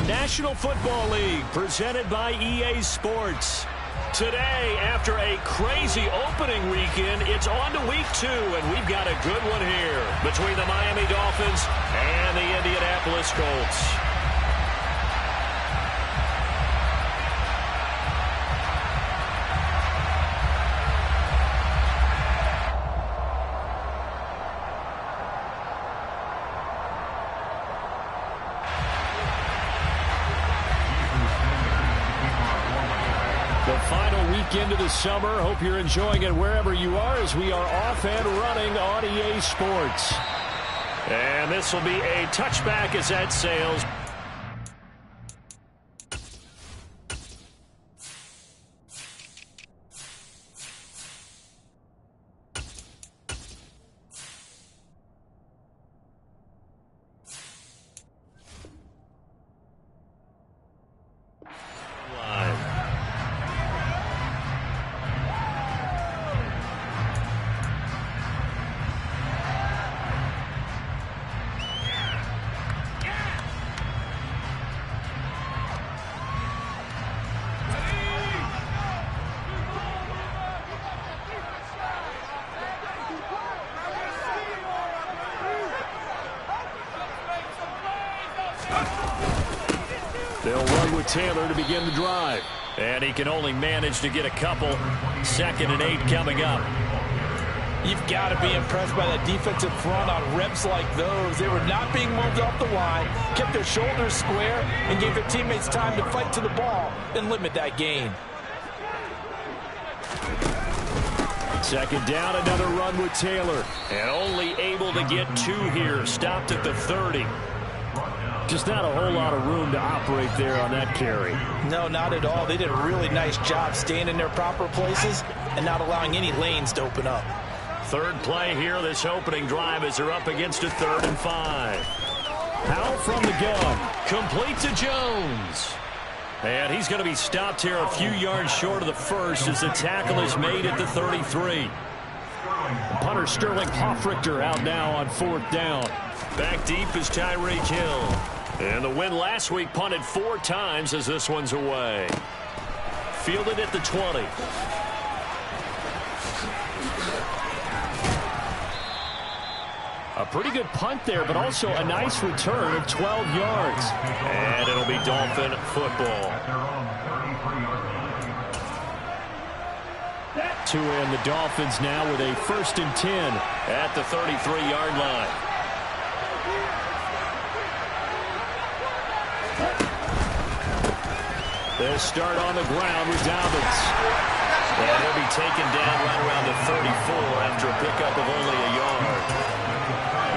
National Football League, presented by EA Sports. Today, after a crazy opening weekend, it's on to week 2, and we've got a good one here between the Miami Dolphins and the Indianapolis Colts. The final weekend of the summer. Hope you're enjoying it wherever you are as we are off and running on EA Sports. And this will be a touchback as that sails. They'll run with Taylor to begin the drive. And he can only manage to get a couple. 2nd and 8 coming up. You've got to be impressed by that defensive front on reps like those. They were not being moved off the line, kept their shoulders square, and gave their teammates time to fight to the ball and limit that gain. 2nd down, another run with Taylor. And only able to get 2 here. Stopped at the 30. Just not a whole lot of room to operate there on that carry. No, not at all. They did a really nice job staying in their proper places and not allowing any lanes to open up. 3rd play here, this opening drive as they're up against a 3rd and 5. Powell from the gun. Complete to Jones. And he's going to be stopped here a few yards short of the first as the tackle is made at the 33. Punter Sterling Hoffrichter out now on 4th down. Back deep is Tyreek Hill. And the win last week punted 4 times as this one's away. Fielded at the 20. A pretty good punt there, but also a nice return of 12 yards. And it'll be Dolphin football. To end the Dolphins now with a 1st and 10 at the 33-yard line. They'll start on the ground with Dobbins. And he'll be taken down right around the 34 after a pickup of only a yard.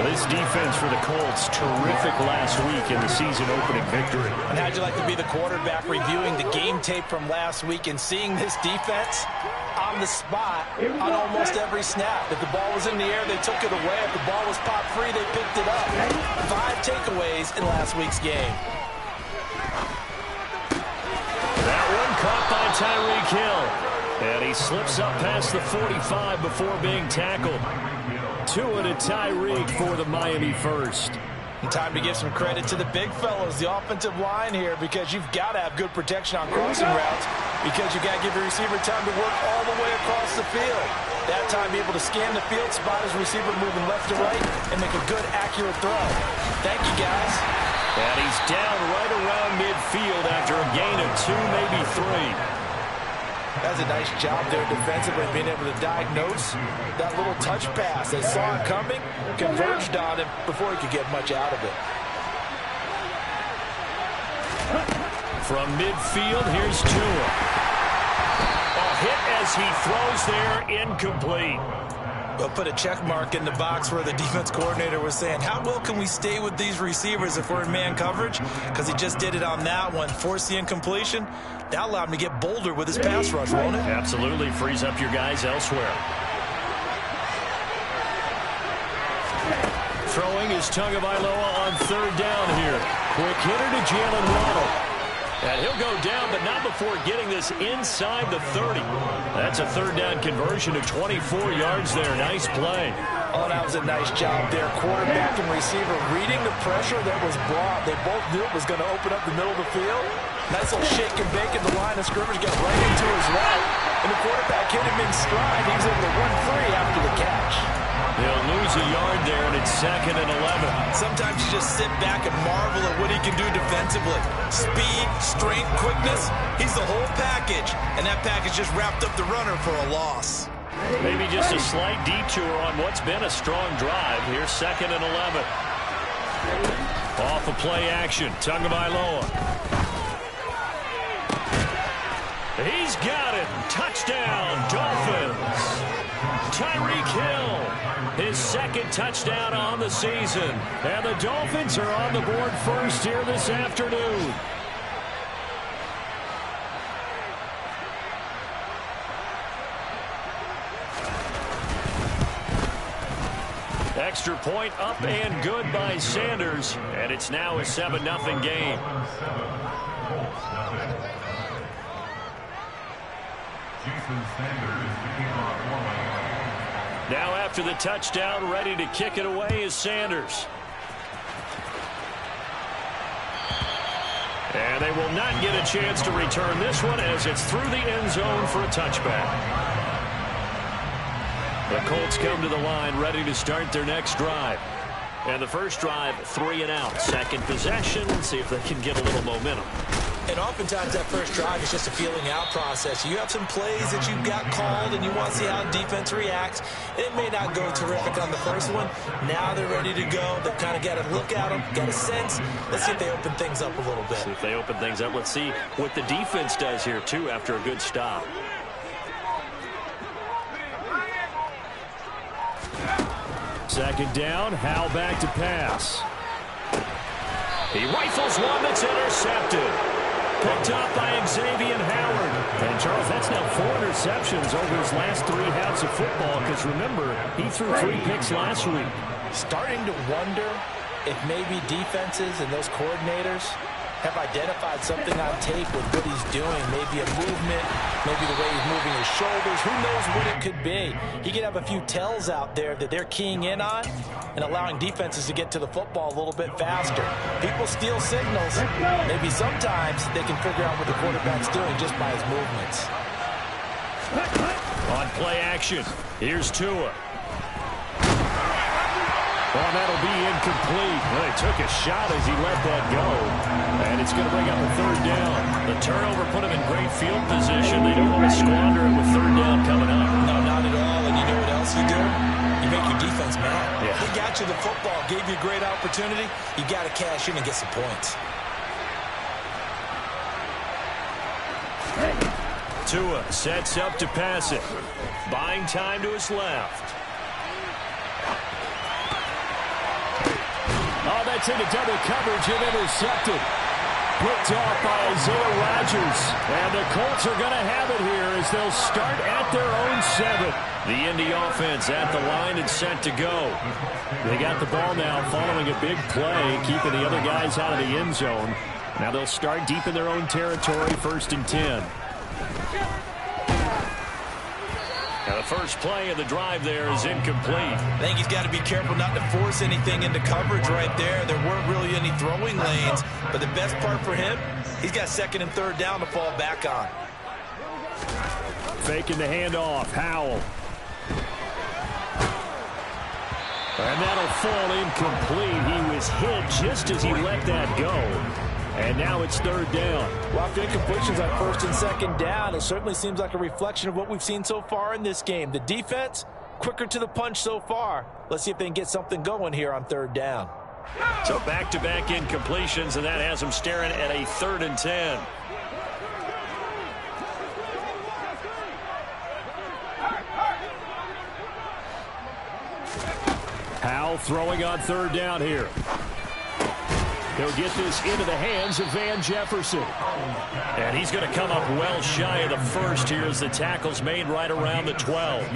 This defense for the Colts, terrific last week in the season-opening victory. And how'd you like to be the quarterback reviewing the game tape from last week and seeing this defense on the spot on almost every snap? If the ball was in the air, they took it away. If the ball was popped free, they picked it up. 5 takeaways in last week's game. That one caught by Tyreek Hill. And he slips up past the 45 before being tackled. Tua to Tyreek for the Miami first. And time to give some credit to the big fellows, the offensive line here, because you've got to have good protection on crossing routes, because you've got to give the receiver time to work all the way across the field. That time be able to scan the field, spot his receiver moving left to right, and make a good, accurate throw. Thank you, guys. And he's down right around midfield after a gain of 2, maybe 3. That's a nice job there defensively, being able to diagnose that little touch pass. They saw it coming, converged on him before he could get much out of it. From midfield, here's Tua. A hit as he throws there, incomplete. They'll put a check mark in the box where the defense coordinator was saying, how well can we stay with these receivers if we're in man coverage? Because he just did it on that one, forced the incompletion. That allowed him to get bolder with his pass rush, won't it? Absolutely, frees up your guys elsewhere. Throwing is Tagovailoa on 3rd down here. Quick hitter to Jalen Waddle. And he'll go down, but not before getting this inside the 30. That's a 3rd down conversion of 24 yards there. Nice play. Oh, that was a nice job there. Quarterback and receiver reading the pressure that was brought. They both knew it was going to open up the middle of the field. Nice little shake and bake at the line of scrimmage, got right into his route. And the quarterback hit him in stride. He was able to run free after the catch. They'll lose a yard there, and it's 2nd and 11. Sometimes you just sit back and marvel at what he can do defensively. Speed, strength, quickness. He's the whole package. And that package just wrapped up the runner for a loss. Maybe just a slight detour on what's been a strong drive. Here's 2nd and 11. Off of play action. Tagovailoa. He's got it. Touchdown, Dolphins. Tyreek Hill, his 2nd touchdown on the season. And the Dolphins are on the board first here this afternoon. Extra point up and good by Sanders. And it's now a 7-0 game. Now after the touchdown, ready to kick it away is Sanders. And they will not get a chance to return this one as it's through the end zone for a touchback. The Colts come to the line ready to start their next drive. And the first drive, 3 and out. Second possession, see if they can get a little momentum. And oftentimes that first drive is just a feeling out process. You have some plays that you've got called and you want to see how defense reacts. It may not go terrific on the first one. Now they're ready to go. They've kind of got to look at them, got a sense. Let's see if they open things up a little bit. See if they open things up. Let's see what the defense does here, too, after a good stop. Second down, Howell back to pass. He rifles one that's intercepted. Picked up by Xavier Howard. And, Charles, that's now 4 interceptions over his last 3 halves of football because, remember, he threw 3 picks last week. Starting to wonder if maybe defenses and those coordinators have identified something on tape with what he's doing. Maybe a movement, maybe the way he's moving his shoulders. Who knows what it could be? He could have a few tells out there that they're keying in on and allowing defenses to get to the football a little bit faster. People steal signals. Maybe sometimes they can figure out what the quarterback's doing just by his movements. On play action, here's Tua. Well, that'll be incomplete. Well, he took a shot as he let that go. And it's going to bring up a 3rd down. The turnover put him in great field position. They don't want to squander it with 3rd down coming up. No, not at all. And you know what else you do? You make your defense mad. Yeah. He got you the football, gave you a great opportunity. You got to cash in and get some points. Tua sets up to pass it. Buying time to his left. Oh, that's into double coverage and intercepted. Picked off by Isaiah Rodgers. And the Colts are going to have it here as they'll start at their own 7. The Indy offense at the line and set to go. They got the ball now following a big play, keeping the other guys out of the end zone. Now they'll start deep in their own territory, 1st and 10. Now the first play of the drive there is incomplete. I think he's got to be careful not to force anything into coverage right there. There weren't really any throwing lanes, but the best part for him, he's got 2nd and 3rd down to fall back on. Faking the handoff, Howell. And that'll fall incomplete. He was hit just as he let that go. And now it's 3rd down. Well, after incompletions on 1st and 2nd down, it certainly seems like a reflection of what we've seen so far in this game. The defense, quicker to the punch so far. Let's see if they can get something going here on 3rd down. So back-to-back incompletions, and that has them staring at a 3rd and 10. Howell throwing on 3rd down here. He'll get this into the hands of Van Jefferson. And he's going to come up well shy of the 1st here as the tackle's made right around the 12.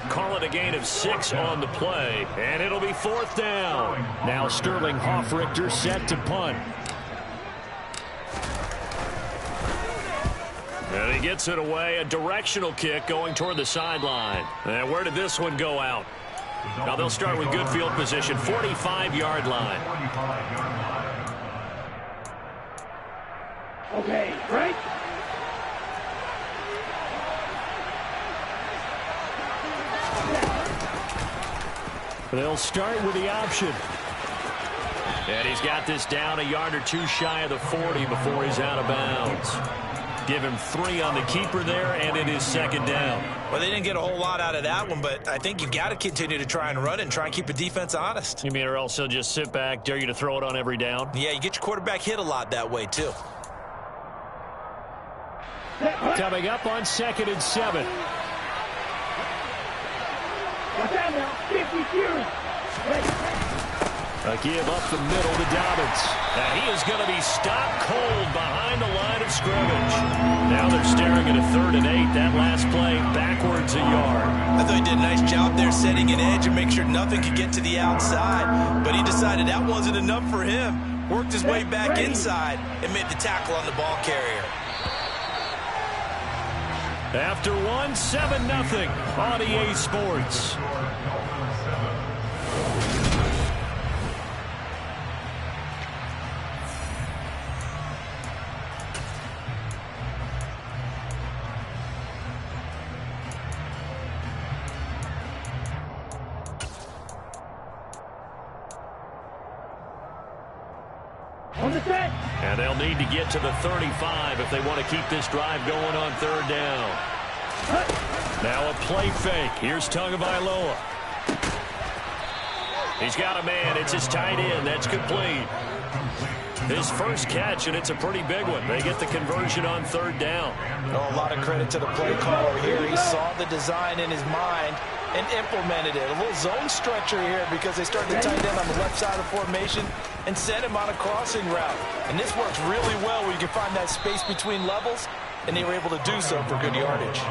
Call it a gain of 6 on the play, and it'll be 4th down. Now Sterling Hoffrichter set to punt. And he gets it away, a directional kick going toward the sideline. And where did this one go out? Now they'll start with good field position, 45-yard line. Okay, right? They'll start with the option. And he's got this down a yard or two shy of the 40 before he's out of bounds. Give him 3 on the keeper there, and it is second down. Well, they didn't get a whole lot out of that one, but I think you've got to continue to try and run and try and keep the defense honest. You mean or else he'll just sit back, dare you to throw it on every down? Yeah, you get your quarterback hit a lot that way, too. Coming up on 2nd and 7. Watch out now, 50 Fury. A give up the middle to Dobbins. Now he is going to be stopped cold behind the line of scrimmage. Now they're staring at a 3rd and 8. That last play backwards a yard. I thought he did a nice job there setting an edge and make sure nothing could get to the outside. But he decided that wasn't enough for him. Worked his way back inside and made the tackle on the ball carrier. After 1, 7-0 on EA Sports. And they'll need to get to the 35 if they want to keep this drive going on 3rd down. Now a play fake. Here's Tagovailoa. He's got a man. It's his tight end. That's complete. His first catch, and it's a pretty big one. They get the conversion on 3rd down. Oh, a lot of credit to the play caller here. He saw the design in his mind and implemented it. A little zone stretcher here because they started the tight end on the left side of the formation and sent him on a crossing route. And this works really well where you can find that space between levels, and they were able to do so for good yardage.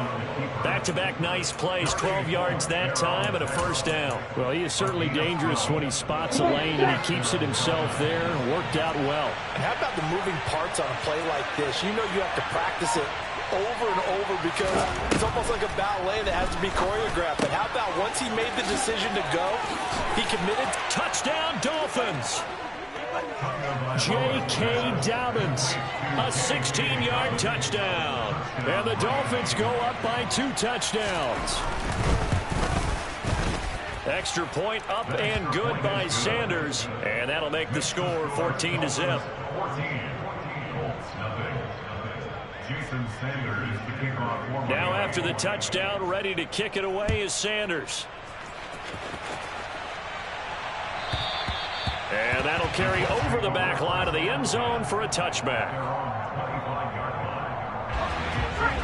Back-to-back nice plays, 12 yards that time and a 1st down. Well, he is certainly dangerous when he spots a lane and he keeps it himself there. Worked out well. And how about the moving parts on a play like this? You know you have to practice it over and over because it's almost like a ballet that has to be choreographed. But how about once he made the decision to go, he committed. Touchdown, Dolphins! J.K. Dobbins, a 16-yard touchdown. And the Dolphins go up by 2 touchdowns. Extra point up and good by Sanders. And that'll make the score 14-0. Now after the touchdown, ready to kick it away is Sanders. And that'll carry over the back line of the end zone for a touchback.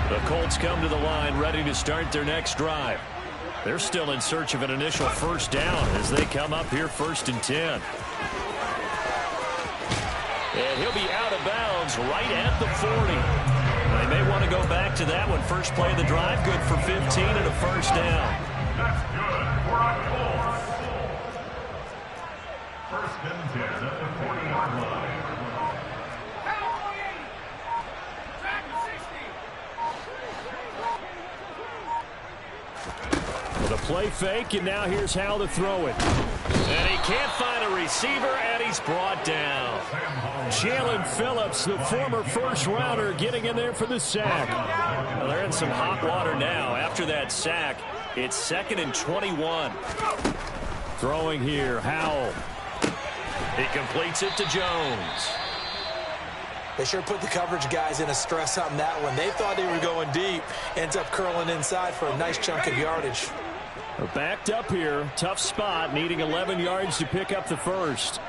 The Colts come to the line ready to start their next drive. They're still in search of an initial 1st down as they come up here 1st and 10. And he'll be out of bounds right at the 40. They may want to go back to that one. First play of the drive, good for 15 and a 1st down. That's good for a Colts. 1st and 10 at the 40-yard line. The play fake, and now here's how to throw it. And he can't find a receiver, and he's brought down. Jalen Phillips, the former 1st-rounder, getting in there for the sack. Well, they're in some hot water now. After that sack, it's 2nd and 21. Throwing here, Howell. He completes it to Jones. They sure put the coverage guys in a stress on that one. They thought they were going deep. Ends up curling inside for a nice chunk of yardage. They're backed up here. Tough spot, needing 11 yards to pick up the 1st.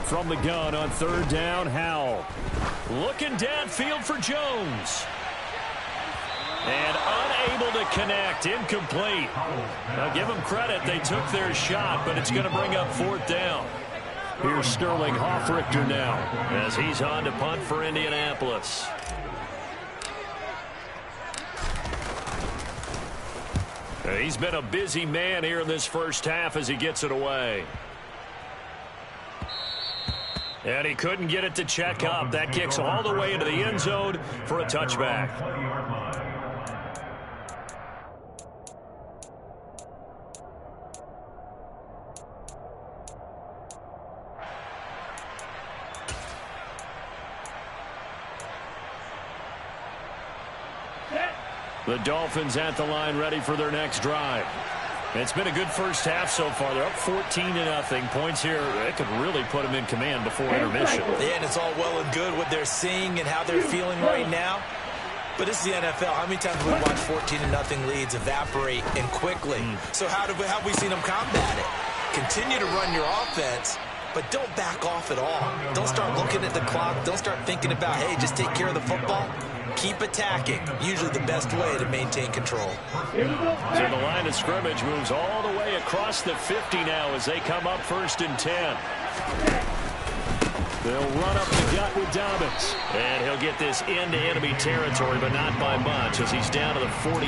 From the gun on 3rd down, Howell. Looking downfield for Jones. And unable to connect, incomplete. Now give them credit, they took their shot, but it's going to bring up 4th down. Here's Sterling Hoffrichter now as he's on to punt for Indianapolis. He's been a busy man here in this 1st half as he gets it away. And he couldn't get it to check up. That kicks all the way into the end zone for a touchback. The Dolphins at the line ready for their next drive. It's been a good first half so far. They're up 14-0. Points here, it could really put them in command before intermission. Yeah, and it's all well and good what they're seeing and how they're feeling right now. But this is the NFL. How many times have we watched 14-0 leads evaporate and quickly? So how have we seen them combat it? Continue to run your offense, but don't back off at all. Don't start looking at the clock. Don't start thinking about, hey, just take care of the football. Keep attacking. Usually the best way to maintain control. So the line of scrimmage moves all the way across the 50 now as they come up 1st and 10. They'll run up the gut with Dobbins. And he'll get this into enemy territory, but not by much as he's down to the 48.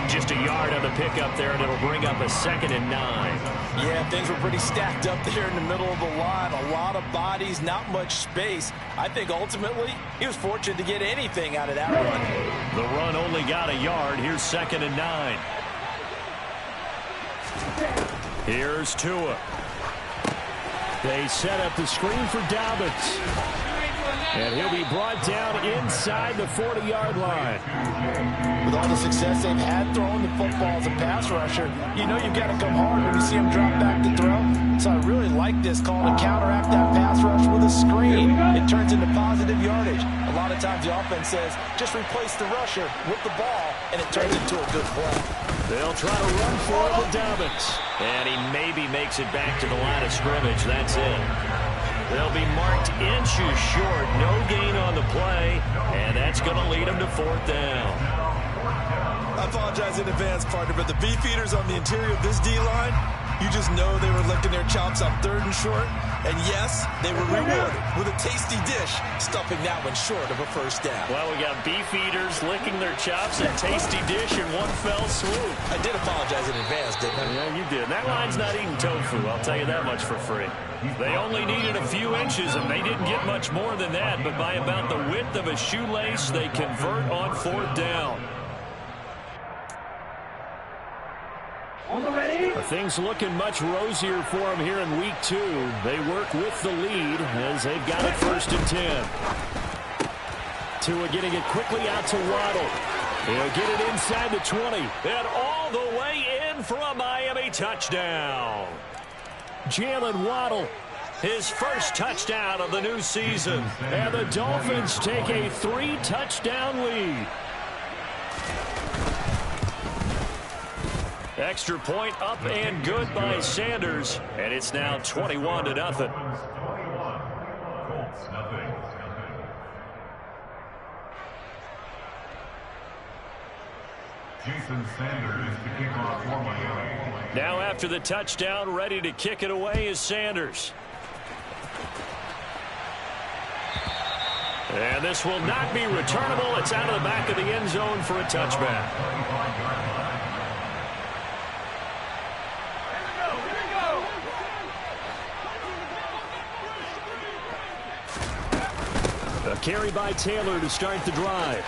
Just a yard on the pickup there, and it'll bring up a 2nd and 9. Yeah, things were pretty stacked up there in the middle of the line. A lot of bodies, not much space. I think ultimately he was fortunate to get anything out of that run. The run only got a yard. Here's 2nd and 9. Here's Tua. They set up the screen for Dobbins. And he'll be brought down inside the 40-yard line. With all the success they've had throwing the football as a pass rusher, you know you've got to come hard when you see him drop back to throw. So I really like this call to counteract that pass rush with a screen. It turns into positive yardage. A lot of times the offense says, just replace the rusher with the ball, and it turns into a good play. They'll try to run for it with Dobbins. And he maybe makes it back to the line of scrimmage. That's it. They'll be marked inches short. No gain on the play. And that's going to lead them to 4th down. I apologize in advance, partner, but the beefeaters on the interior of this D-line, you just know they were licking their chops on 3rd and short. And yes, they were rewarded with a tasty dish, stuffing that one short of a 1st down. Well, we got beefeaters licking their chops, a tasty dish in one fell swoop. I did apologize in advance, didn't I? Yeah, you did. That line's not eating tofu, I'll tell you that much for free. They only needed a few inches, and they didn't get much more than that, but by about the width of a shoelace, they convert on 4th down. Things looking much rosier for them here in week 2. They work with the lead as they've got it 1st and 10. Tua getting it quickly out to Waddle. He'll get it inside the 20 and all the way in for a Miami touchdown. Jalen Waddle, his first touchdown of the new season. And the Dolphins take a 3-touchdown lead. Extra point up and good by Sanders. And it's now 21-0. Jason Sanders to kick off for Miami. Now after the touchdown, ready to kick it away is Sanders. And this will not be returnable. It's out of the back of the end zone for a touchback. A carry by Taylor to start the drive.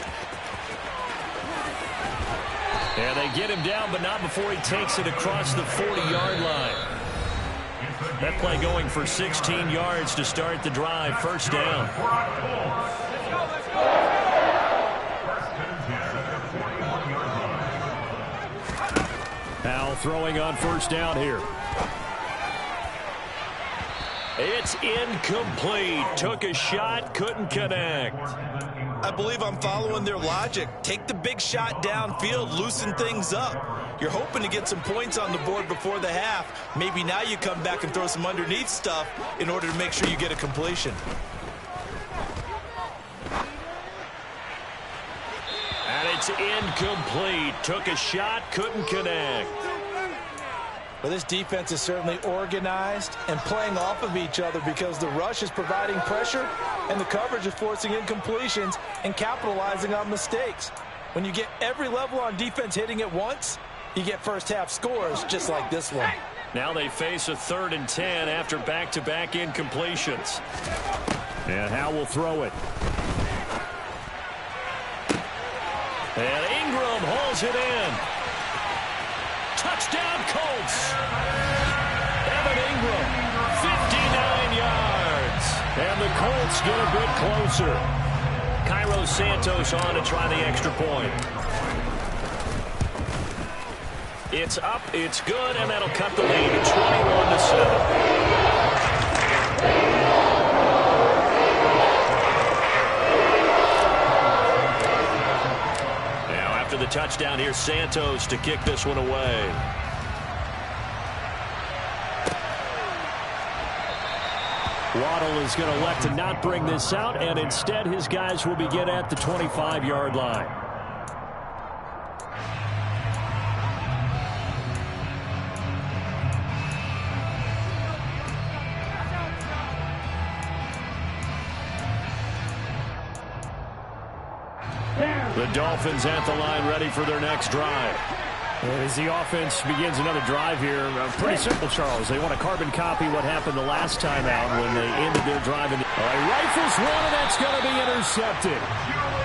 And they get him down, but not before he takes it across the 40-yard line. That play going for 16 yards to start the drive. 1st down. Powell throwing on 1st down here. It's incomplete. Took a shot, couldn't connect. I believe I'm following their logic. Take the big shot downfield, loosen things up. You're hoping to get some points on the board before the half. Maybe now you come back and throw some underneath stuff in order to make sure you get a completion. And it's incomplete. Took a shot, couldn't connect. Well, this defense is certainly organized and playing off of each other because the rush is providing pressure and the coverage is forcing incompletions and capitalizing on mistakes. When you get every level on defense hitting at once, you get first half scores just like this one. Now they face a 3rd and 10 after back-to-back incompletions. And Howe will throw it. And Ingram hauls it in. Touchdown Colts. Evan Ingram, 59 yards. And the Colts get a bit closer. Cairo Santos on to try the extra point. It's up, it's good, and that'll cut the lead to 21-7. The touchdown here, Santos to kick this one away. Waddle is going to elect to not bring this out, and instead his guys will begin at the 25-yard line. The Dolphins at the line ready for their next drive. As the offense begins another drive here, pretty simple, Charles. They want to carbon copy what happened the last time out when they ended their drive. Rifles one, and that's going to be intercepted.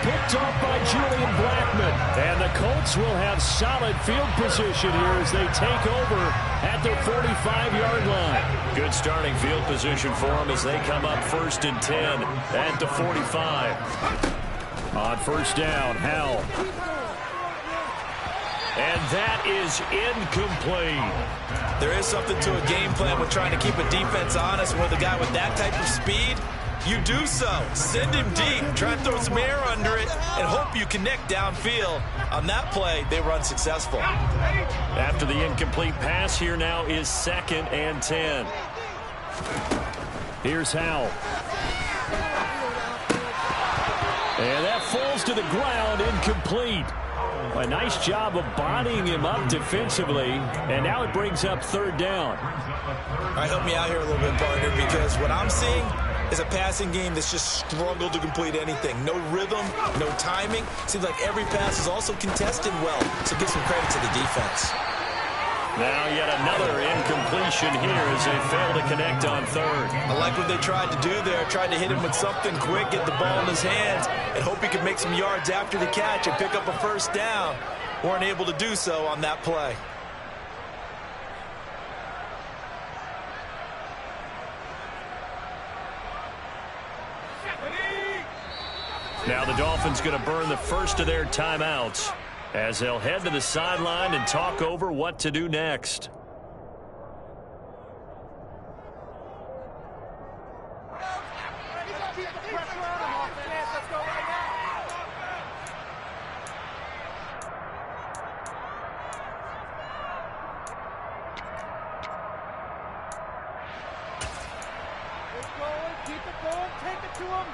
Picked off by Julian Blackman. And the Colts will have solid field position here as they take over at their 45-yard line. Good starting field position for them as they come up 1st and 10 at the 45. On first down, Howell. And that is incomplete. There is something to a game plan with trying to keep a defense honest. With a guy with that type of speed, you do so. Send him deep. Try and throw some air under it and hope you connect downfield. On that play, they were unsuccessful. After the incomplete pass, here now is 2nd and 10. Here's Howell. And that falls to the ground, incomplete. A nice job of bodying him up defensively, and now it brings up 3rd down. All right, help me out here a little bit, partner, because what I'm seeing is a passing game that's just struggled to complete anything. No rhythm, no timing. Seems like every pass is also contested well, so give some credit to the defense. Now yet another incompletion here as they fail to connect on 3rd. I like what they tried to do there. Tried to hit him with something quick, get the ball in his hands, and hope he could make some yards after the catch and pick up a 1st down. Weren't able to do so on that play. Now the Dolphins going to burn the first of their timeouts as they'll head to the sideline and talk over what to do next. Keep it going, take it to him.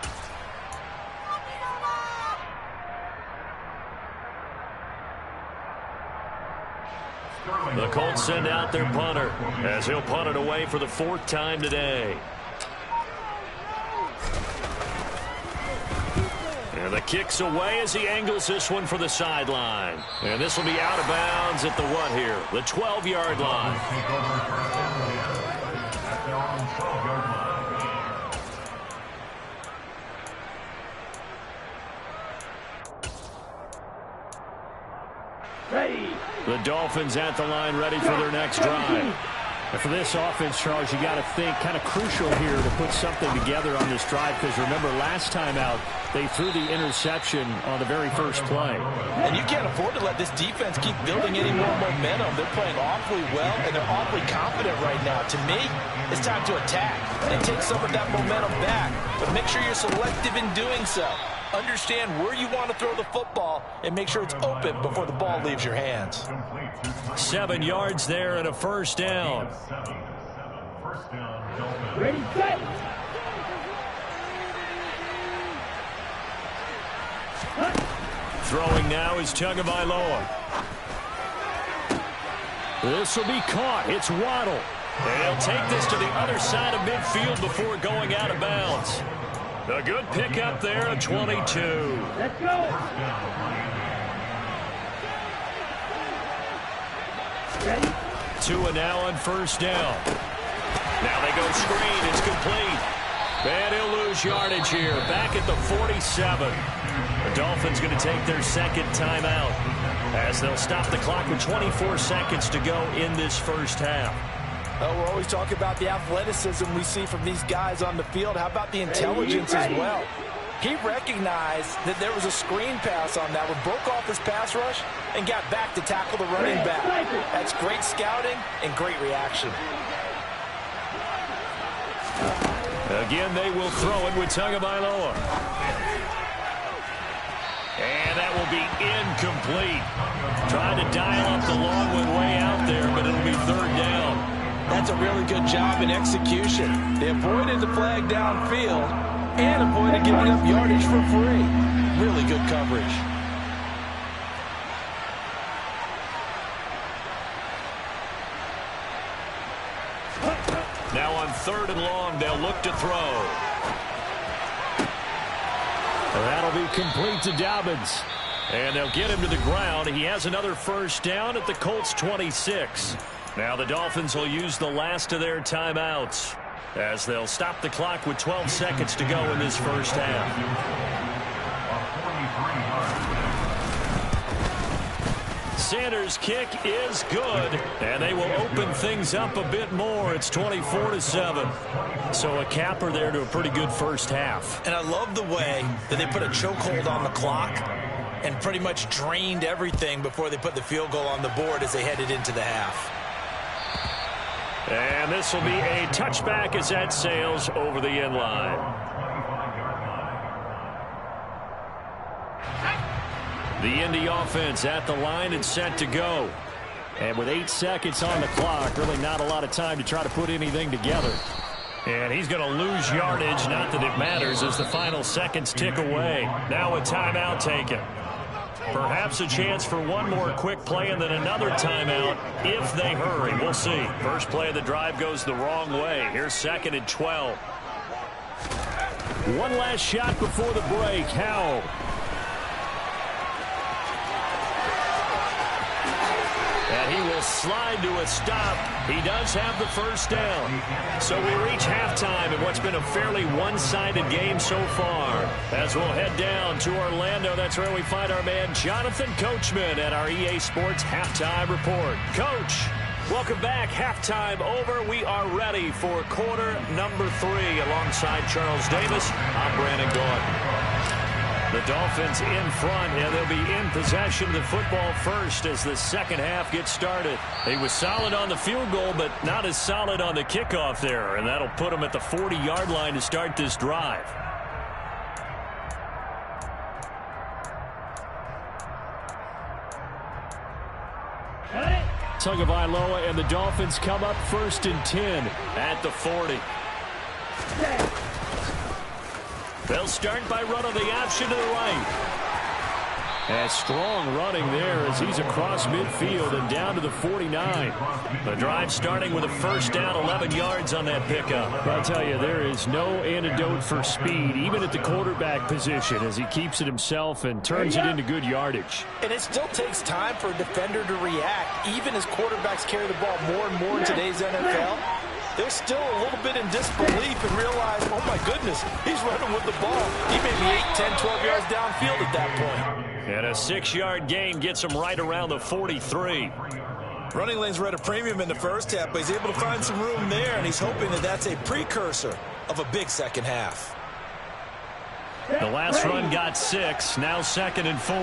The Colts send out their punter as he'll punt it away for the 4th time today. And the kick's away as he angles this one for the sideline. And this will be out of bounds at the what here? The 12-yard line. Ready. The Dolphins at the line ready for their next drive. And for this offense, Charles, you got to think kind of crucial here to put something together on this drive because remember last time out they threw the interception on the very first play. And you can't afford to let this defense keep building any more momentum. They're playing awfully well and they're awfully confident right now. To me, it's time to attack and take some of that momentum back. But make sure you're selective in doing so. Understand where you want to throw the football and make sure it's open before the ball leaves your hands. 7 yards there and a 1st down. Ready, set. Throwing now is Tagovailoa. This will be caught. It's Waddle. They'll take this to the other side of midfield before going out of bounds. A good pickup there at 22. Let's go. Ready. 2 and now on 1st down. Now they go screen. It's complete. And he'll lose yardage here. Back at the 47. The Dolphins going to take their 2nd timeout as they'll stop the clock with 24 seconds to go in this 1st half. We're always talking about the athleticism we see from these guys on the field. How about the intelligence as well? He recognized that there was a screen pass on that one, broke off his pass rush, and got back to tackle the running back. That's great scouting and great reaction. Again, they will throw it with Tagovailoa. And that will be incomplete. Trying to dial up the long one way out there, but it'll be third down. That's a really good job in execution. They avoided the flag downfield and avoided giving up yardage for free. Really good coverage. Now on third and long, they'll look to throw. That'll be complete to Dobbins. And they'll get him to the ground. He has another first down at the Colts 26. Now the Dolphins will use the last of their timeouts as they'll stop the clock with 12 seconds to go in this first half. Sanders' kick is good, and they will open things up a bit more. It's 24-7. So a capper there to a pretty good first half. And I love the way that they put a chokehold on the clock and pretty much drained everything before they put the field goal on the board as they headed into the half. And this will be a touchback as that sails over the end line. The Indy offense at the line and set to go. And with 8 seconds on the clock, really not a lot of time to try to put anything together. And he's going to lose yardage, not that it matters, as the final seconds tick away. Now a timeout taken. Perhaps a chance for one more quick play and then another timeout if they hurry. We'll see. First play of the drive goes the wrong way. Here's 2nd and 12. One last shot before the break. Howell. And he will slide to a stop. He does have the first down. So we reach halftime in what's been a fairly one-sided game so far. As we'll head down to Orlando, that's where we find our man Jonathan Coachman at our EA Sports Halftime Report. Coach, welcome back. Halftime over. We are ready for quarter number 3. Alongside Charles Davis, I'm Brandon Gaudin. The Dolphins in front, and they'll be in possession of the football first as the second half gets started. He was solid on the field goal, but not as solid on the kickoff there, and that'll put him at the 40-yard line to start this drive. Tagovailoa and the Dolphins come up 1st and 10 at the 40. They'll start by running the option to the right. And strong running there as he's across midfield and down to the 49. The drive starting with a first down, 11 yards on that pickup. I'll tell you, there is no antidote for speed, even at the quarterback position, as he keeps it himself and turns it into good yardage. And it still takes time for a defender to react, even as quarterbacks carry the ball more and more in today's NFL. They're still a little bit in disbelief and realize, oh my goodness, he's running with the ball. He may be 8, 10, 12 yards downfield at that point. And a 6-yard gain gets him right around the 43. Running lanes were at a premium in the first half, but he's able to find some room there, and he's hoping that that's a precursor of a big second half. The last run got 6, now 2nd and 4.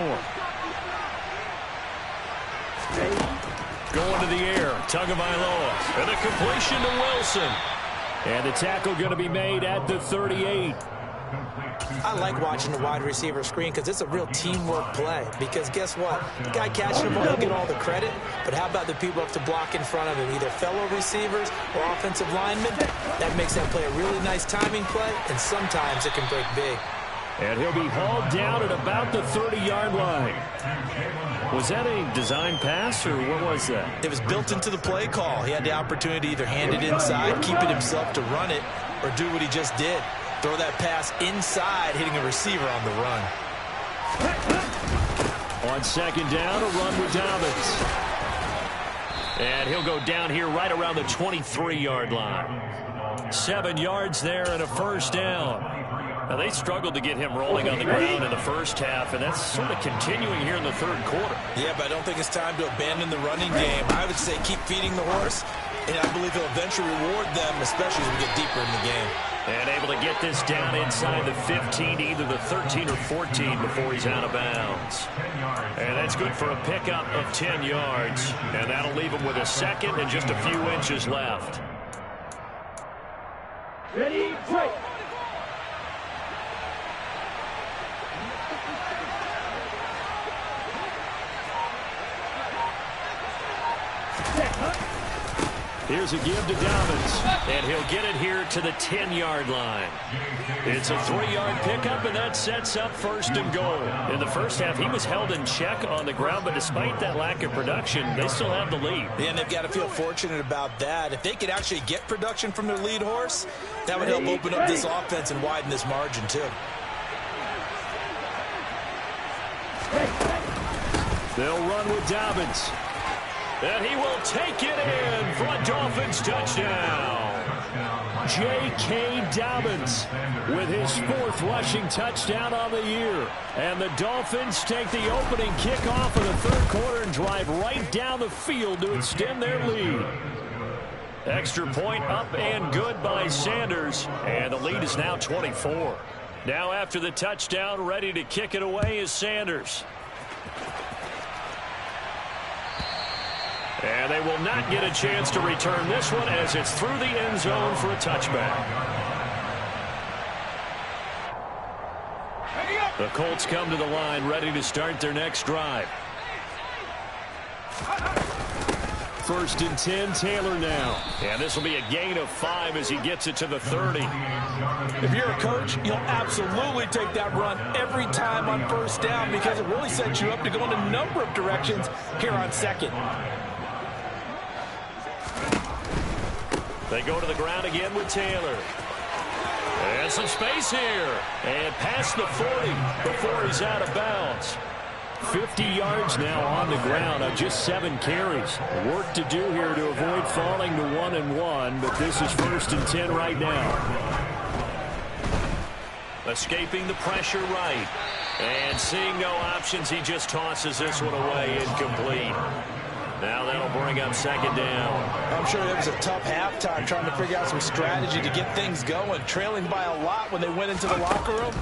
Going to the air, Tagovailoa, and a completion to Wilson. And the tackle going to be made at the 38. I like watching the wide receiver screen because it's a real teamwork play. Because guess what? The guy catching the ball will get all the credit, but how about the people up to block in front of him, either fellow receivers or offensive linemen? That makes that play a really nice timing play, and sometimes it can break big. And he'll be hauled down at about the 30-yard line. Was that a design pass, or what was that? It was built into the play call. He had the opportunity to either hand it inside, keep it himself to run it, or do what he just did. Throw that pass inside, hitting a receiver on the run. On 2nd down, a run with Dobbins. And he'll go down here right around the 23-yard line. 7 yards there and a first down. Now, they struggled to get him rolling on the ground in the first half, and that's sort of continuing here in the third quarter. Yeah, but I don't think it's time to abandon the running game. I would say keep feeding the horse, and I believe he'll eventually reward them, especially as we get deeper in the game. And able to get this down inside the 15, either the 13 or 14 before he's out of bounds. And that's good for a pickup of 10 yards. And that'll leave him with a second and just a few inches left. Ready, break. Here's a give to Dobbins, and he'll get it here to the 10-yard line. It's a 3-yard pickup, and that sets up 1st and goal. In the first half, he was held in check on the ground, but despite that lack of production, they still have the lead. Yeah, and they've got to feel fortunate about that. If they could actually get production from their lead horse, that would help open up this offense and widen this margin, too. They'll run with Dobbins. And he will take it in for a Dolphins touchdown. J.K. Dobbins with his 4th rushing touchdown on the year. And the Dolphins take the opening kickoff of the 3rd quarter and drive right down the field to extend their lead. Extra point up and good by Sanders. And the lead is now 24. Now after the touchdown, ready to kick it away is Sanders. And they will not get a chance to return this one as it's through the end zone for a touchback. The Colts come to the line ready to start their next drive. 1st and 10, Taylor now. And this will be a gain of 5 as he gets it to the 30. If you're a coach, you'll absolutely take that run every time on 1st down because it really sets you up to go in a number of directions here on 2nd. They go to the ground again with Taylor. And some space here. And past the 40 before he's out of bounds. 50 yards now on the ground on just 7 carries. Work to do here to avoid falling to 1-1, but this is 1st and 10 right now. Escaping the pressure right. And seeing no options, he just tosses this one away, incomplete. Now that'll bring up 2nd down. I'm sure it was a tough halftime trying to figure out some strategy to get things going. Trailing by a lot when they went into the locker room.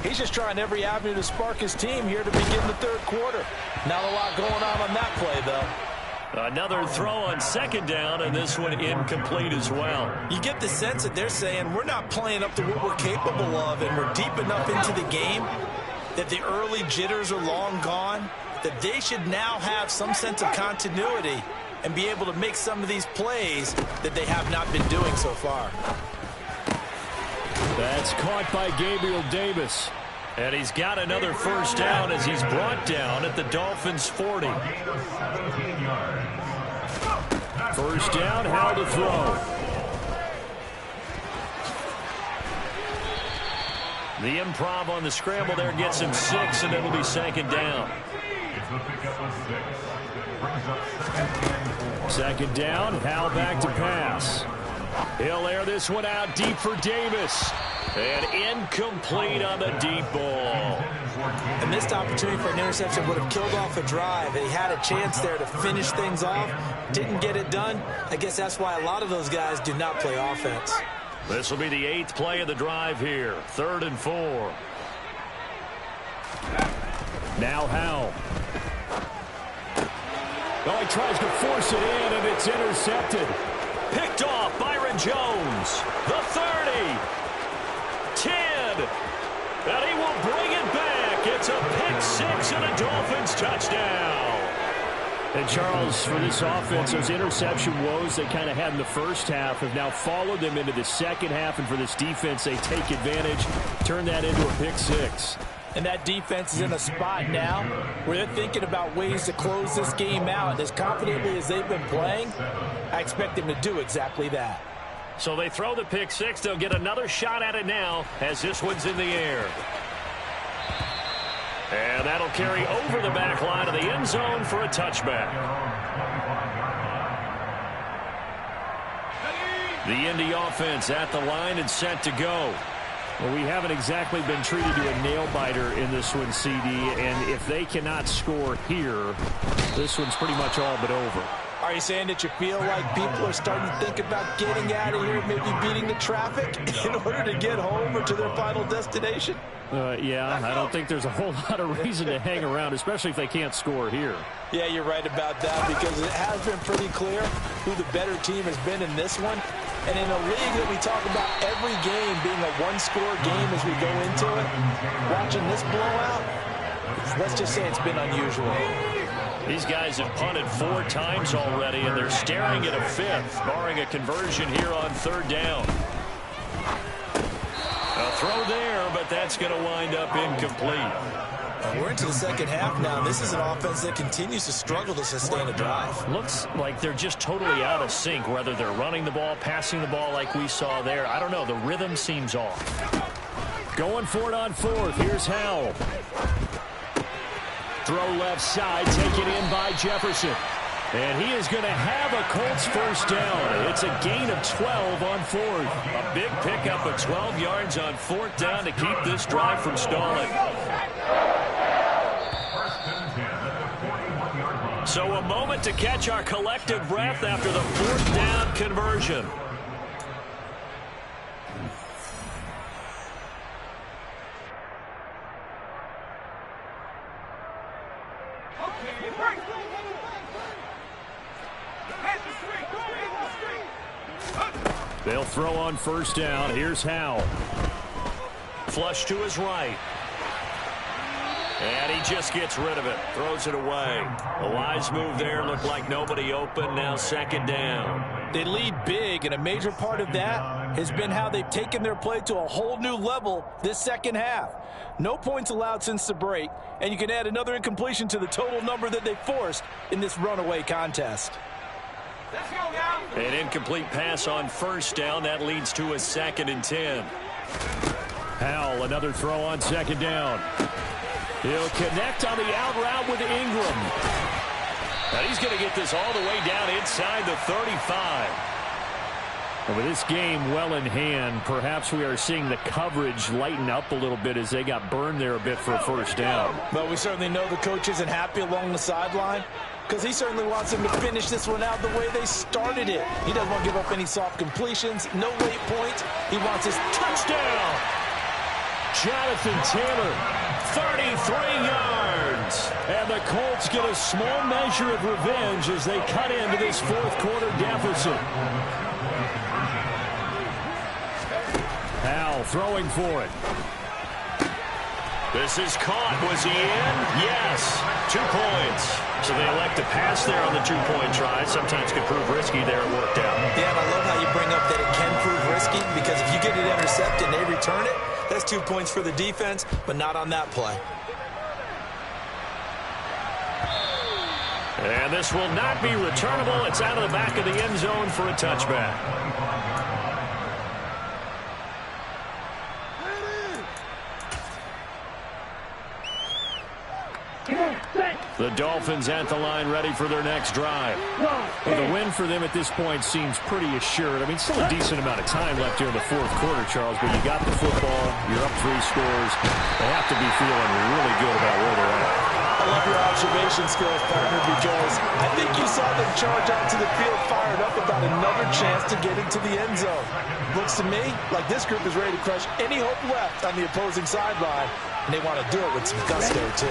He's just trying every avenue to spark his team here to begin the 3rd quarter. Not a lot going on that play, though. Another throw on 2nd down, and this one incomplete as well. You get the sense that they're saying we're not playing up to what we're capable of, and we're deep enough into the game that the early jitters are long gone, that they should now have some sense of continuity and be able to make some of these plays that they have not been doing so far. That's caught by Gabriel Davis. And he's got another 1st down as he's brought down at the Dolphins' 40. 1st down, how to throw. The improv on the scramble there gets him 6, and it'll be 2nd down. 2nd down, Hal back to pass. He'll air this one out deep for Davis. And incomplete on the deep ball. A missed opportunity for an interception would have killed off a drive. He had a chance there to finish things off. Didn't get it done. I guess that's why a lot of those guys do not play offense. This will be the 8th play of the drive here. 3rd and 4. Now Howell. Oh, he tries to force it in, and it's intercepted. Picked off Byron Jones. The 30. 10. And he will bring it back. It's a pick 6 and a Dolphins touchdown. And Charles, for this offense, those interception woes they kind of had in the first half have now followed them into the second half. And for this defense, they take advantage, turn that into a pick 6. And that defense is in a spot now where they're thinking about ways to close this game out. And as confidently as they've been playing, I expect them to do exactly that. So they throw the pick 6. They'll get another shot at it now as this one's in the air. And that'll carry over the back line of the end zone for a touchback. The Indy offense at the line and set to go. Well, we haven't exactly been treated to a nail-biter in this one, CD. And if they cannot score here, this one's pretty much all but over. Are you saying that you feel like people are starting to think about getting out of here, maybe beating the traffic in order to get home or to their final destination? Yeah, I don't think there's a whole lot of reason to hang around, especially if they can't score here. Yeah, you're right about that, because it has been pretty clear who the better team has been in this one. And in a league that we talk about every game being a one-score game as we go into it, watching this blowout, let's just say it's been unusual. These guys have punted 4 times already, and they're staring at a 5th, barring a conversion here on 3rd down. A throw there, but that's going to wind up incomplete. We're into the second half now. This is an offense that continues to struggle to sustain a drive. Looks like they're just totally out of sync, whether they're running the ball, passing the ball like we saw there. I don't know. The rhythm seems off. Going for it on 4th. Here's Howell. Throw left side, taken in by Jefferson. And he is going to have a Colts first down. It's a gain of 12 on 4th. A big pickup of 12 yards on 4th down to keep this drive from stalling. So a moment to catch our collective breath after the 4th down conversion. They'll throw on 1st down. Here's Howell. Flush to his right. And he just gets rid of it. Throws it away. A wise move there. Looked like nobody open. Now 2nd down. They lead big, and a major part of that has been how they've taken their play to a whole new level this second half. No points allowed since the break, and you can add another incompletion to the total number that they forced in this runaway contest. An incomplete pass on 1st down. That leads to a 2nd and 10. Howell, another throw on 2nd down. He'll connect on the out route with Ingram. And he's going to get this all the way down inside the 35. And with this game well in hand, perhaps we are seeing the coverage lighten up a little bit as they got burned there a bit for a 1st down. But we certainly know the coach isn't happy along the sideline, because he certainly wants them to finish this one out the way they started it. He doesn't want to give up any soft completions, no late points. He wants his touchdown. Jonathan Taylor, 33 yards. And the Colts get a small measure of revenge as they cut into this 4th quarter deficit. Howell throwing for it. This is caught. Was he in? Yes. 2 points. So they elect to pass there on the 2-point try. Sometimes could prove risky there. It worked out. Yeah, and I love how you bring up that it can prove risky, because if you get it intercepted and they return it, that's 2 points for the defense, but not on that play. And this will not be returnable. It's out of the back of the end zone for a touchback. The Dolphins at the line, ready for their next drive. Well, the win for them at this point seems pretty assured. I mean, still a decent amount of time left here in the 4th quarter, Charles, but you got the football, you're up 3 scores. They have to be feeling really good about where they're at. I love your observation skills, partner, because I think you saw them charge out to the field fired up about another chance to get into the end zone. Looks to me like this group is ready to crush any hope left on the opposing sideline, and they want to do it with some gusto, too.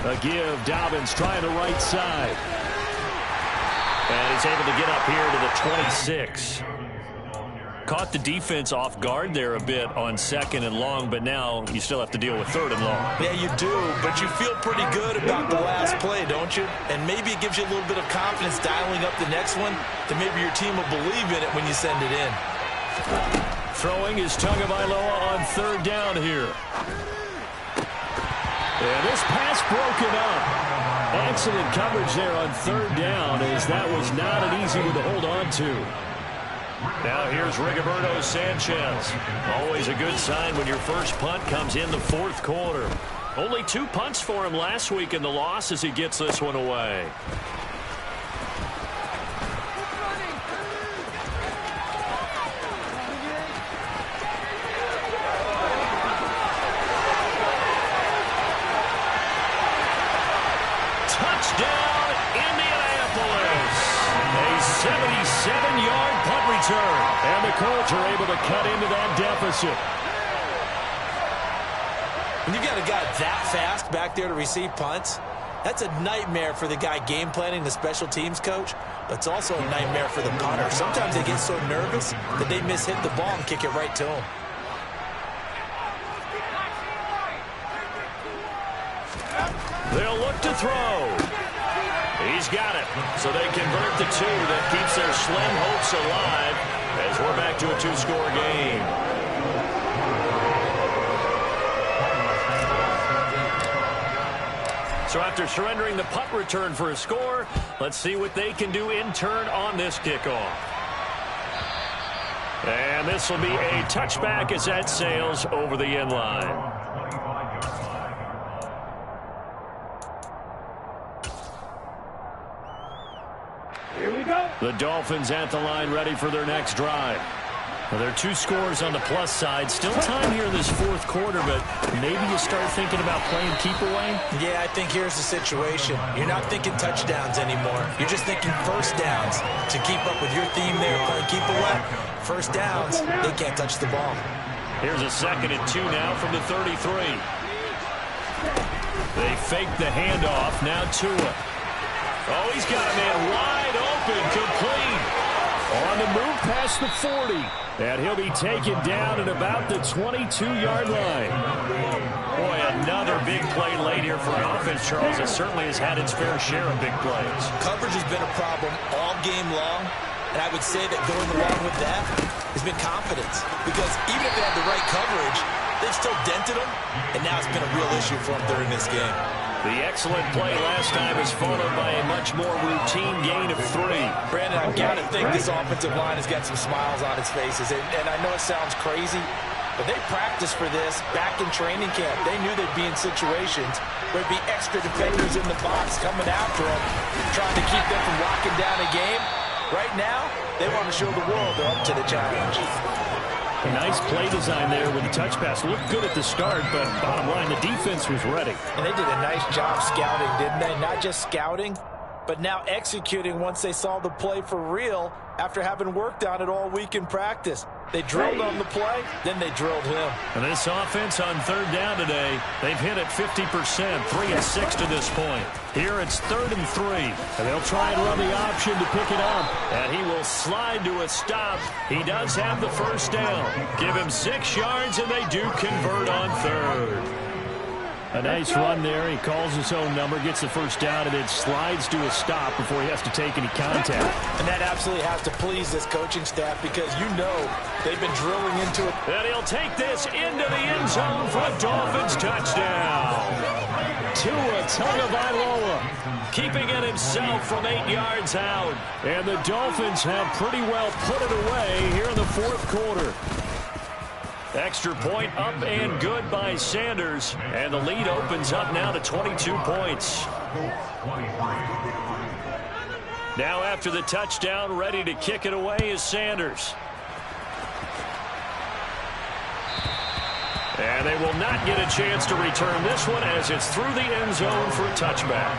A give, Dobbins trying the right side. And he's able to get up here to the 26. Caught the defense off guard there a bit on 2nd and long, but now you still have to deal with 3rd and long. Yeah, you do, but you feel pretty good about the last play, don't you? And maybe it gives you a little bit of confidence dialing up the next one, that maybe your team will believe in it when you send it in. Throwing is Tagovailoa on 3rd down here. And this pass broken up. Excellent coverage there on 3rd down, as that was not an easy one to hold on to. Now here's Rigoberto Sanchez. Always a good sign when your first punt comes in the 4th quarter. Only 2 punts for him last week in the loss as he gets this one away. Touchdown, Indianapolis. return. And the Colts are able to cut into that deficit. When you've got a guy that fast back there to receive punts, that's a nightmare for the guy game planning, the special teams coach, but it's also a nightmare for the punter. Sometimes they get so nervous that they miss-hit the ball and kick it right to him. They'll look to throw. He's got it. So they convert the two. That keeps their slim hopes alive as we're back to a two-score game. So after surrendering the punt return for a score, let's see what they can do in turn on this kickoff. And this will be a touchback as that sails over the end line. Here we go. The Dolphins at the line ready for their next drive. Well, there are 2 scores on the plus side. Still time here in this fourth quarter, but maybe you start thinking about playing keep away? Yeah, I think here's the situation. You're not thinking touchdowns anymore. You're just thinking first downs. To keep up with your theme there, playing keep away, first downs, they can't touch the ball. Here's a 2nd and 2 now from the 33. They fake the handoff. Now Tua. Oh, he's got a man wide open, complete. On the move past the 40. And he'll be taken down at about the 22-yard line. Boy, another big play late here for an offense, Charles. It certainly has had its fair share of big plays. Coverage has been a problem all game long, and I would say that going along with that has been confidence. Because even if they had the right coverage, they've still dented them, and now it's been a real issue for them during this game. The excellent play last time is followed by a much more routine gain of 3. Brandon, I've got to think this offensive line has got some smiles on its faces. And I know it sounds crazy, but they practiced for this back in training camp. They knew they'd be in situations where there'd be extra defenders in the box coming after them, trying to keep them from locking down a game. Right now, they want to show the world they're up to the challenge. A nice play design there with the touch pass. Looked good at the start, but bottom line, the defense was ready. And they did a nice job scouting, didn't they? Not just scouting, but now executing once they saw the play for real after having worked on it all week in practice. They drilled on the play, then they drilled him. And this offense on 3rd down today, they've hit it 50%, 3 of 6 to this point. Here it's 3rd and 3, and they'll try and run the option to pick it up. And he will slide to a stop. He does have the first down. Give him 6 yards, and they do convert on 3rd. A nice run there. He calls his own number, gets the first down, and then slides to a stop before he has to take any contact. And that absolutely has to please this coaching staff because you know they've been drilling into it. And he'll take this into the end zone for a Dolphins touchdown. Tua Tagovailoa keeping it himself from 8 yards out. And the Dolphins have pretty well put it away here in the fourth quarter. Extra point up and good by Sanders. And the lead opens up now to 22 points. Now after the touchdown, ready to kick it away is Sanders. And they will not get a chance to return this one as it's through the end zone for a touchback.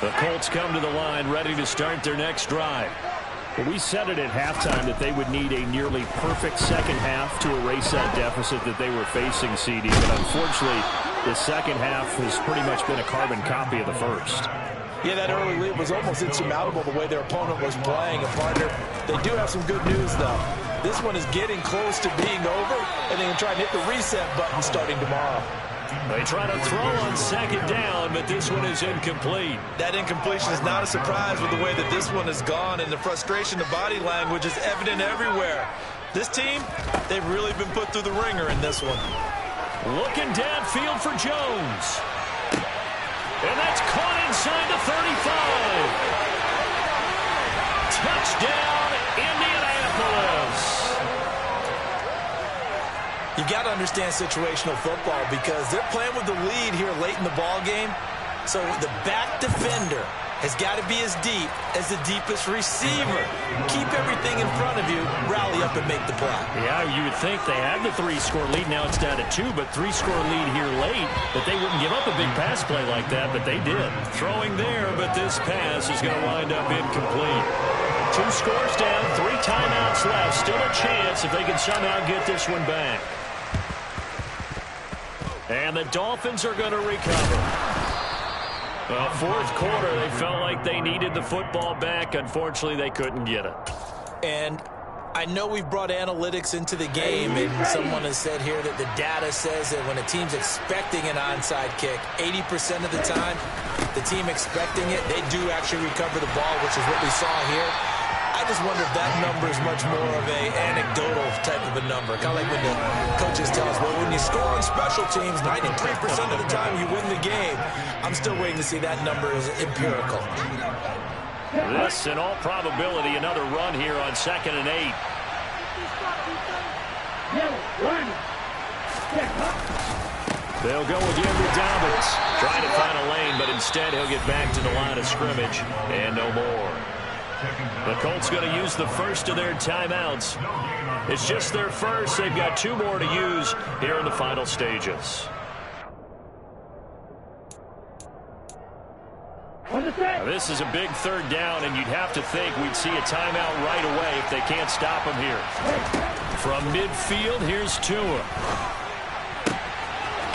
The Colts come to the line ready to start their next drive. We said it at halftime that they would need a nearly perfect second half to erase that deficit that they were facing, CD. But unfortunately, the second half has pretty much been a carbon copy of the first. Yeah, that early lead was almost insurmountable the way their opponent was playing. And, partner, they do have some good news, though. This one is getting close to being over, and they can try and hit the reset button starting tomorrow. They try to throw on second down, but this one is incomplete. That incompletion is not a surprise with the way that this one has gone, and the frustration, the body language is evident everywhere. This team, they've really been put through the ringer in this one. Looking downfield for Jones. And that's caught inside the 35. Touchdown, Indianapolis. You got to understand situational football because they're playing with the lead here late in the ball game. So the back defender has got to be as deep as the deepest receiver. Keep everything in front of you, rally up and make the play. Yeah, you would think they had the 3-score lead. Now it's down to 2, but 3-score lead here late. That they wouldn't give up a big pass play like that, but they did. Throwing there, but this pass is going to wind up incomplete. 2 scores down, 3 timeouts left. Still a chance if they can somehow get this one back. And the Dolphins are going to recover. Well, fourth quarter, they felt like they needed the football back. Unfortunately, they couldn't get it. And I know we've brought analytics into the game, and someone has said here that the data says that when a team's expecting an onside kick, 80% of the time, the team expecting it, they do actually recover the ball, which is what we saw here. I just wonder if that number is much more of a anecdotal type of a number. Kind of like when the coaches tell us, well, when you score on special teams, 93% of the time you win the game. I'm still waiting to see that number is empirical. This, in all probability, another run here on 2nd and 8. They'll go again with Dolphins. Trying to find a lane, but instead he'll get back to the line of scrimmage and no more. The Colts going to use the first of their timeouts. It's just their first. They've got 2 more to use here in the final stages. Now, this is a big 3rd down, and you'd have to think we'd see a timeout right away if they can't stop him here. From midfield, here's Tua.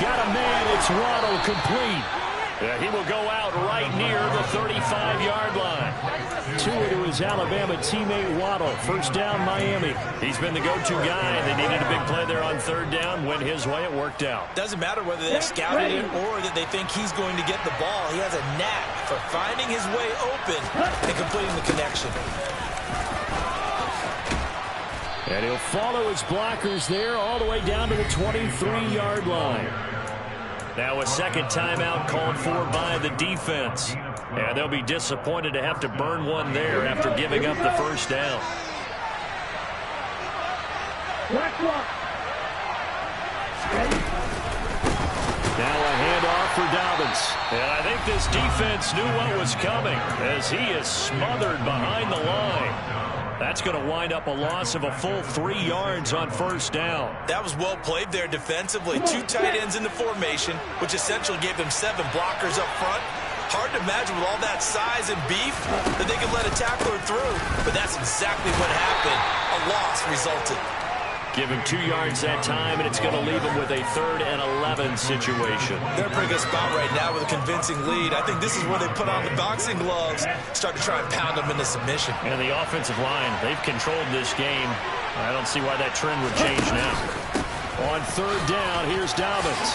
Got a man, it's Waddle, complete. He will go out right near the 35-yard line. Tua to his Alabama teammate Waddle. First down, Miami. He's been the go-to guy. They needed a big play there on 3rd down. Went his way. It worked out. Doesn't matter whether they've scouted it or that they think he's going to get the ball. He has a knack for finding his way open and completing the connection. And he'll follow his blockers there all the way down to the 23-yard line. Now a second timeout called for by the defense. And they'll be disappointed to have to burn one there after giving up the first down. Now a handoff for Dobbins. And I think this defense knew what was coming as he is smothered behind the line. That's going to wind up a loss of a full 3 yards on first down. That was well played there defensively. 2 tight ends in the formation, which essentially gave them 7 blockers up front. Hard to imagine with all that size and beef that they could let a tackler through. But that's exactly what happened. A loss resulted. Give him 2 yards that time, and it's going to leave him with a 3rd and 11 situation. They're in a pretty good spot right now with a convincing lead. I think this is where they put on the boxing gloves, start to try and pound them into submission. And the offensive line, they've controlled this game. I don't see why that trend would change now. On 3rd down, here's Dobbins.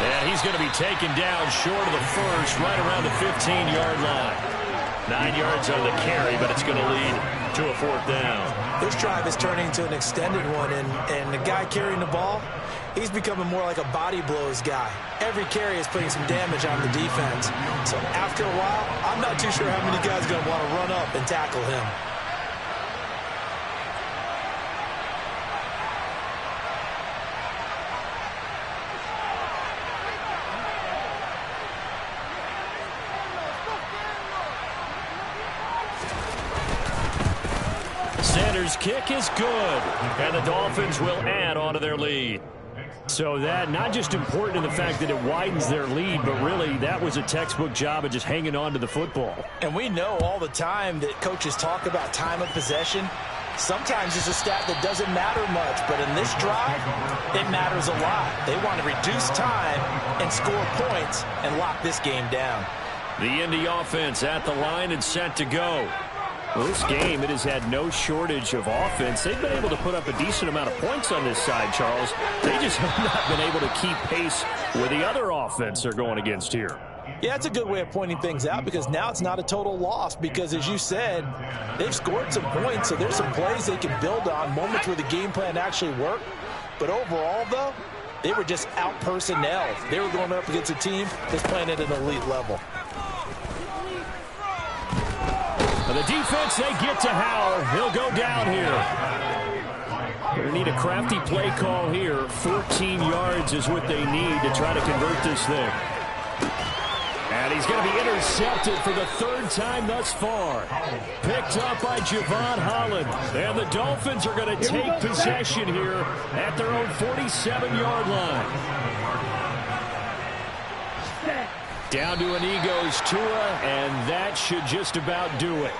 And he's going to be taken down short of the first, right around the 15-yard line. 9 yards on the carry, but it's going to lead to a 4th down. This drive is turning into an extended one, and the guy carrying the ball, he's becoming more like a body blows guy. Every carry is putting some damage on the defense. So after a while, I'm not too sure how many guys are going to want to run up and tackle him. Sanders' kick is good, and the Dolphins will add on to their lead. So that not just important in the fact that it widens their lead, but really that was a textbook job of just hanging on to the football. And we know all the time that coaches talk about time of possession. Sometimes it's a stat that doesn't matter much, but in this drive, it matters a lot. They want to reduce time and score points and lock this game down. The Indy offense at the line and set to go. Well, this game, it has had no shortage of offense. They've been able to put up a decent amount of points on this side, Charles. They just have not been able to keep pace with the other offense they're going against here. Yeah, it's a good way of pointing things out because now it's not a total loss because, as you said, they've scored some points, so there's some plays they can build on, moments where the game plan actually worked. But overall, though, they were just out-personnel. They were going up against a team that's playing at an elite level. The defense, they get to Howell. He'll go down here. Going to need a crafty play call here. 14 yards is what they need to try to convert this thing. And he's going to be intercepted for the third time thus far. Picked up by Javon Holland. And the Dolphins are going to take possession here at their own 47-yard line. Down to an goes Tua, and that should just about do it.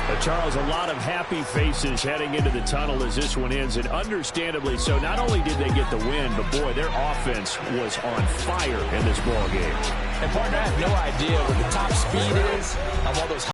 But Charles, a lot of happy faces heading into the tunnel as this one ends, and understandably so. Not only did they get the win, but boy, their offense was on fire in this ball game. And partner, I have no idea what the top speed is of all those